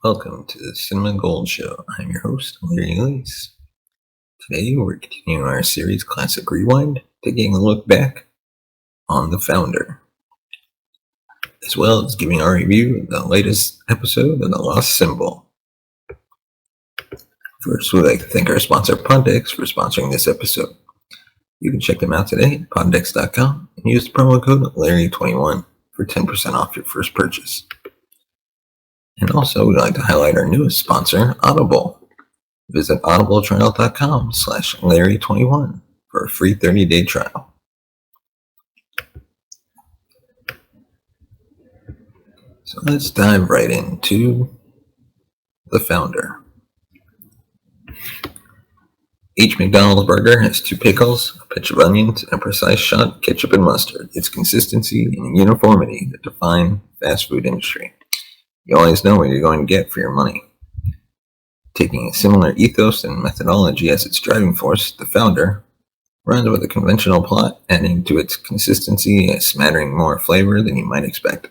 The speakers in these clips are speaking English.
Welcome to the Cinema Gold Show. I'm your host, Larry Elise. Today we're continuing our series Classic Rewind, taking a look back on The Founder, as well as giving our review of the latest episode of The Lost Symbol. First, we'd like to thank our sponsor, Poddex, for sponsoring this episode. You can check them out today at poddex.com and use the promo code Larry21 for 10% off your first purchase. And also, we'd like to highlight our newest sponsor, Audible. Visit audibletrial.com/Larry21 for a free 30-day trial. So let's dive right into The Founder. Each McDonald's burger has 2 pickles, a pinch of onions, and a precise shot of ketchup and mustard. It's consistency and uniformity that define the fast food industry. You always know what you're going to get for your money. Taking a similar ethos and methodology as its driving force, The Founder runs with a conventional plot, adding to its consistency a smattering more flavor than you might expect.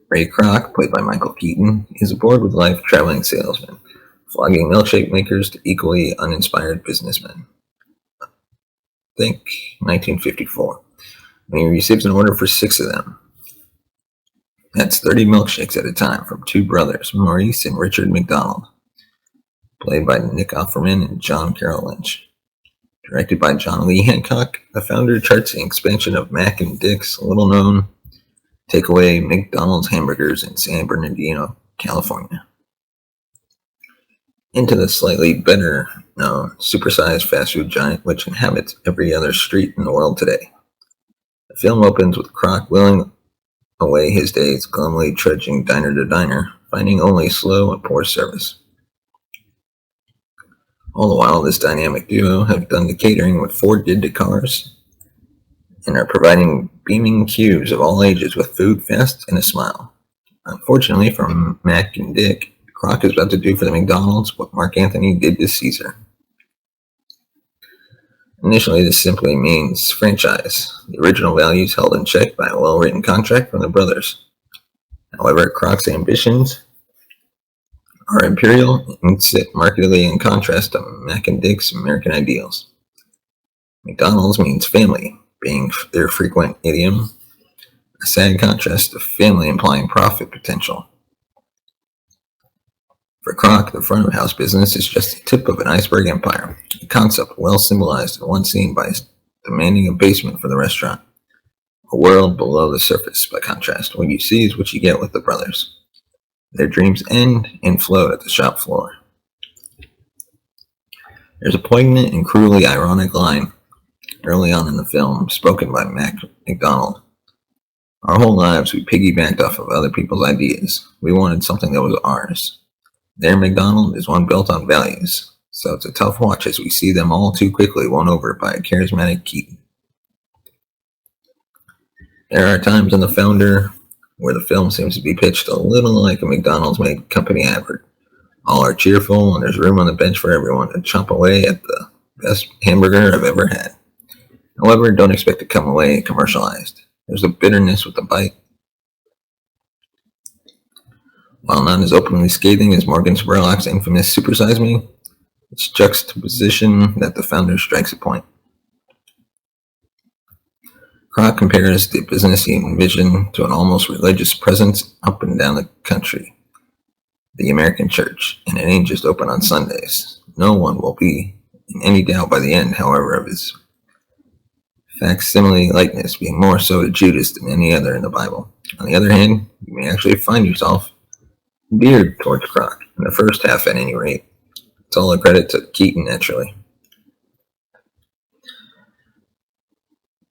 Ray Kroc, played by Michael Keaton, is a bored-with-life traveling salesman, flogging milkshake makers to equally uninspired businessmen. Think 1954, when he receives an order for 6 of them. That's 30 milkshakes at a time from 2 brothers, Maurice and Richard McDonald, played by Nick Offerman and John Carroll Lynch. Directed by John Lee Hancock, The Founder charts the expansion of Mac and Dick's little-known takeaway McDonald's hamburgers in San Bernardino, California, into the slightly better-known supersized fast food giant which inhabits every other street in the world today. The film opens with Kroc willing away his days glumly trudging diner to diner, finding only slow and poor service. All the while, this dynamic duo have done the catering what Ford did to cars and are providing beaming cues of all ages with food, fast, and a smile. Unfortunately for Mac and Dick, Kroc is about to do for the McDonald's what Mark Antony did to Caesar. Initially, this simply means franchise, the original values held in check by a well-written contract from the brothers. However, Kroc's ambitions are imperial and sit markedly in contrast to Mac and Dick's American ideals. McDonald's means family, being their frequent idiom, a sad contrast to family implying profit potential. For Kroc, the front-of-house business is just the tip of an iceberg empire, a concept well symbolized in one scene by demanding a basement for the restaurant. A world below the surface, by contrast. What you see is what you get with the brothers. Their dreams end and float at the shop floor. There's a poignant and cruelly ironic line early on in the film, spoken by Mac McDonald. Our whole lives we piggybacked off of other people's ideas. We wanted something that was ours. Their McDonald is one built on values, so it's a tough watch as we see them all too quickly won over by a charismatic Keaton. There are times in The Founder where the film seems to be pitched a little like a McDonald's made company advert. All are cheerful and there's room on the bench for everyone to chomp away at the best hamburger I've ever had. However, don't expect to come away commercialized. There's a bitterness with the bite. While not as openly scathing as Morgan Spurlock's infamous Super Size Me, it's juxtaposition that The Founder strikes a point. Kroc compares the business he envisioned to an almost religious presence up and down the country, the American church, and it ain't just open on Sundays. No one will be in any doubt by the end, however, of his facsimile likeness being more so to Judas than any other in the Bible. On the other hand, you may actually find yourself endeared towards Kroc, in the first half at any rate. It's all a credit to Keaton, naturally.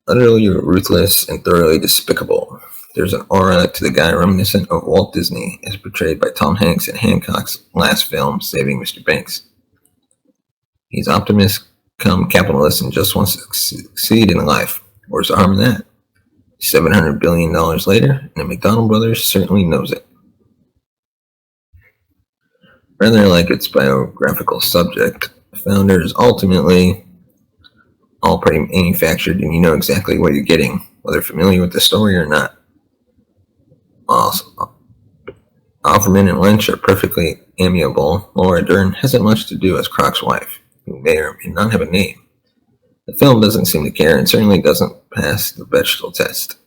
Utterly ruthless and thoroughly despicable, there's an aura to the guy reminiscent of Walt Disney, as portrayed by Tom Hanks in Hancock's last film, Saving Mr. Banks. He's optimist come capitalist and just wants to succeed in life. Where's the harm in that? $700 billion later, and the McDonald brothers certainly knows it. Rather like its biographical subject, The Founder is ultimately all pretty manufactured and you know exactly what you're getting, whether familiar with the story or not. Offerman and Lynch are perfectly amiable. Laura Dern hasn't much to do as Croc's wife, who may or may not have a name. The film doesn't seem to care and certainly doesn't pass the Bechdel test.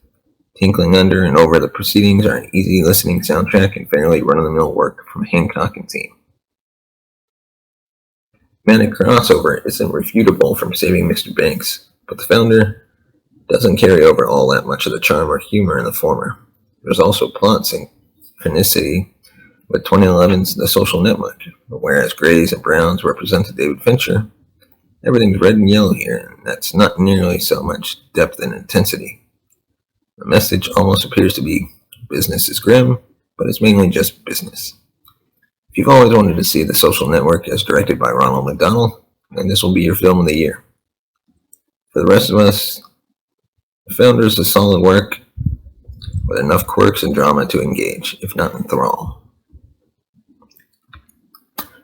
Tinkling under and over the proceedings are an easy listening soundtrack and fairly run-of-the-mill work from Hancock and team. Manic crossover isn't refutable from Saving Mr. Banks, but The Founder doesn't carry over all that much of the charm or humor in the former. There's also plot synchronicity with 2011's The Social Network, but whereas grays and browns represent David Fincher, everything's red and yellow here, and that's not nearly so much depth and intensity. The message almost appears to be business is grim, but it's mainly just business. If you've always wanted to see The Social Network as directed by Ronald McDonald, then this will be your film of the year. For the rest of us, The Founder is a solid work with enough quirks and drama to engage, if not enthrall.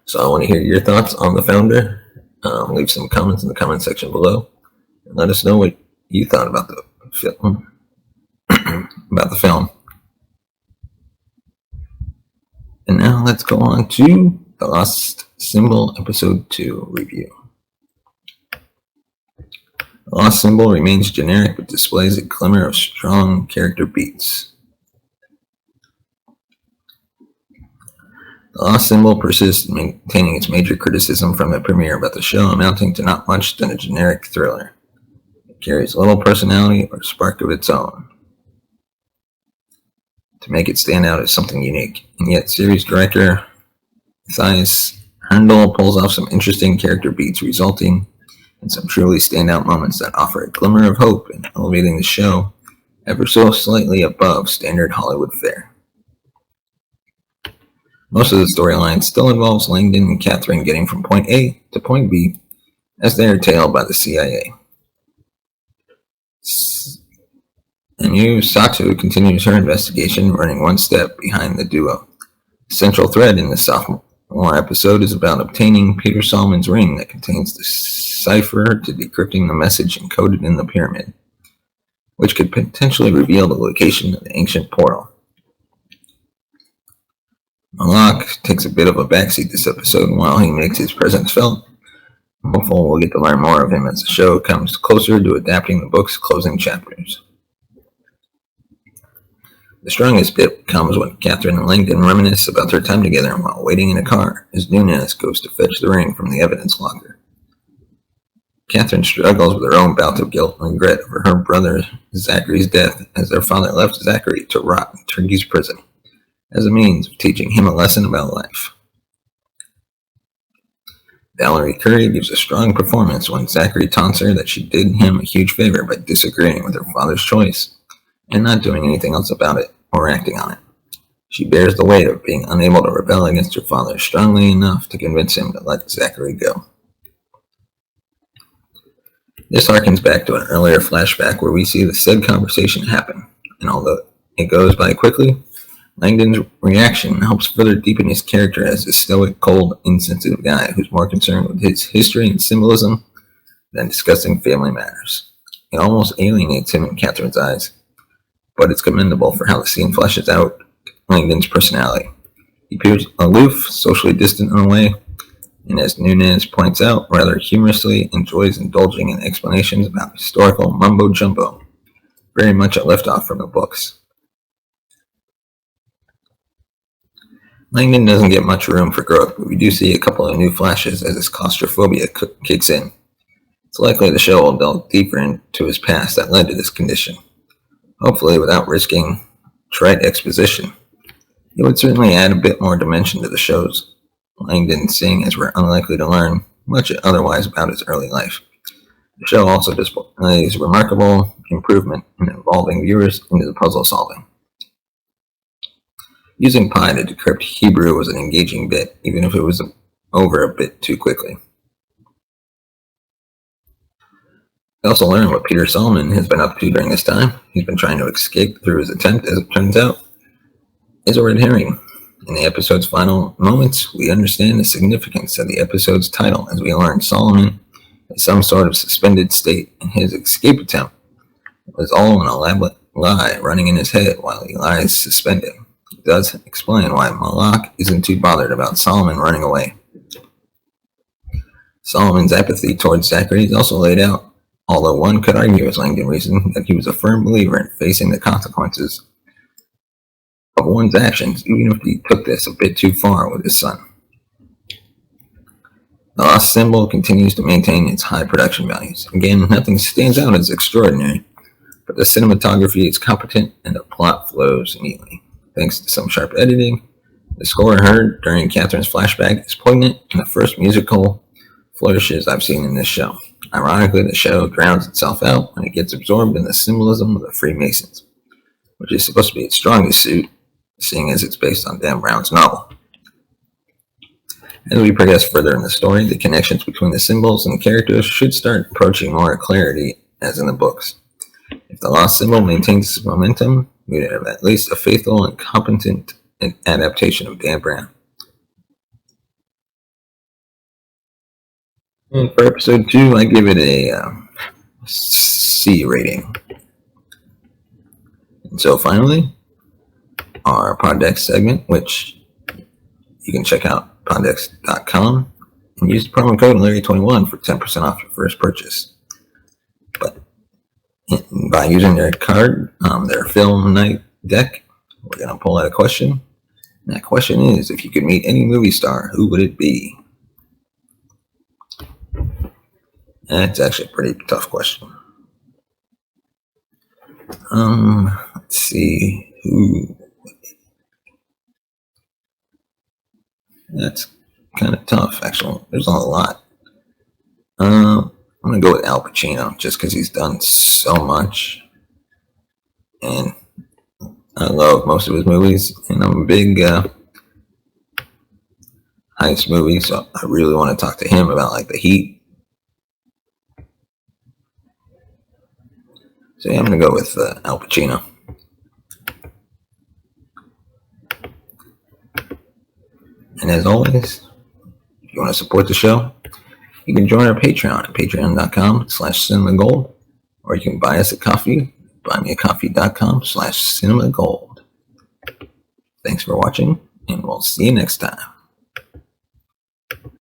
So I want to hear your thoughts on The Founder. Leave some comments in the comment section below, and let us know what you thought about the film. And now let's go on to The Lost Symbol Episode 2 review. The Lost Symbol remains generic but displays a glimmer of strong character beats. The Lost Symbol persists, maintaining its major criticism from the premiere about the show amounting to not much than a generic thriller. It carries little personality or spark of its own to make it stand out as something unique, and yet series director Matthias Herndl pulls off some interesting character beats, resulting in some truly standout moments that offer a glimmer of hope in elevating the show ever so slightly above standard Hollywood fare. Most of the storyline still involves Langdon and Catherine getting from point A to point B as they are tailed by the CIA. And Satu continues her investigation, running one step behind the duo. The central thread in the sophomore episode is about obtaining Peter Salmon's ring that contains the cipher to decrypting the message encoded in the pyramid, which could potentially reveal the location of the ancient portal. Malak takes a bit of a backseat this episode, and while he makes his presence felt, I'm hopeful we'll get to learn more of him as the show comes closer to adapting the book's closing chapters. The strongest bit comes when Catherine and Langdon reminisce about their time together while waiting in a car as Nunez goes to fetch the ring from the evidence locker. Catherine struggles with her own bout of guilt and regret over her brother Zachary's death, as their father left Zachary to rot in Turkey's prison as a means of teaching him a lesson about life. Valerie Curry gives a strong performance when Zachary taunts her that she did him a huge favor by disagreeing with her father's choice and not doing anything else about it or acting on it. She bears the weight of being unable to rebel against her father strongly enough to convince him to let Zachary go. This harkens back to an earlier flashback where we see the said conversation happen, and although it goes by quickly, Langdon's reaction helps further deepen his character as a stoic, cold, insensitive guy who's more concerned with his history and symbolism than discussing family matters. It almost alienates him in Catherine's eyes, but it's commendable for how the scene fleshes out Langdon's personality. He appears aloof, socially distant in a way, and as Nunez points out, rather humorously enjoys indulging in explanations about historical mumbo-jumbo, very much a lift-off from the books. Langdon doesn't get much room for growth, but we do see a couple of new flashes as his claustrophobia kicks in. It's likely the show will delve deeper into his past that led to this condition, hopefully without risking trite exposition. It would certainly add a bit more dimension to the show's Langdon, seeing as we're unlikely to learn much otherwise about his early life. The show also displays remarkable improvement in involving viewers into the puzzle solving. Using pi to decrypt Hebrew was an engaging bit, even if it was over a bit too quickly. We also learn what Peter Salmon has been up to during this time. He's been trying to escape through his attempt, as it turns out, is a red herring. In the episode's final moments, we understand the significance of the episode's title as we learn Solomon is some sort of suspended state, and his escape attempt was all an elaborate lie running in his head while he lies suspended. It does explain why Malak isn't too bothered about Solomon running away. Solomon's apathy towards Zachary is also laid out, although one could argue, as Langdon reasoned, that he was a firm believer in facing the consequences of one's actions, even if he took this a bit too far with his son. The Lost Symbol continues to maintain its high production values. Again, nothing stands out as extraordinary, but the cinematography is competent and the plot flows neatly. Thanks to some sharp editing, the score heard during Catherine's flashback is poignant and the first musical flourishes I've seen in this show. Ironically, the show drowns itself out when it gets absorbed in the symbolism of the Freemasons, which is supposed to be its strongest suit, seeing as it's based on Dan Brown's novel. As we progress further in the story, the connections between the symbols and the characters should start approaching more clarity as in the books. If the Lost Symbol maintains its momentum, we would have at least a faithful and competent adaptation of Dan Brown. And for episode 2, I give it a C rating. And so finally, our Poddex segment, which you can check out poddex.com and use the promo code Larry21 for 10% off your first purchase. But by using their card, their film night deck, we're going to pull out a question. And that question is, if you could meet any movie star, who would it be? That's actually a pretty tough question. Let's see who. That's kind of tough, actually. There's a lot. I'm gonna go with Al Pacino just because he's done so much, and I love most of his movies. And I'm a big heist movie, so I really want to talk to him about like The Heat. So yeah, I'm going to go with Al Pacino. And as always, if you want to support the show, you can join our Patreon at patreon.com/cinemagold, or you can buy us a coffee, buymeacoffee.com/cinemagold. Thanks for watching, and we'll see you next time.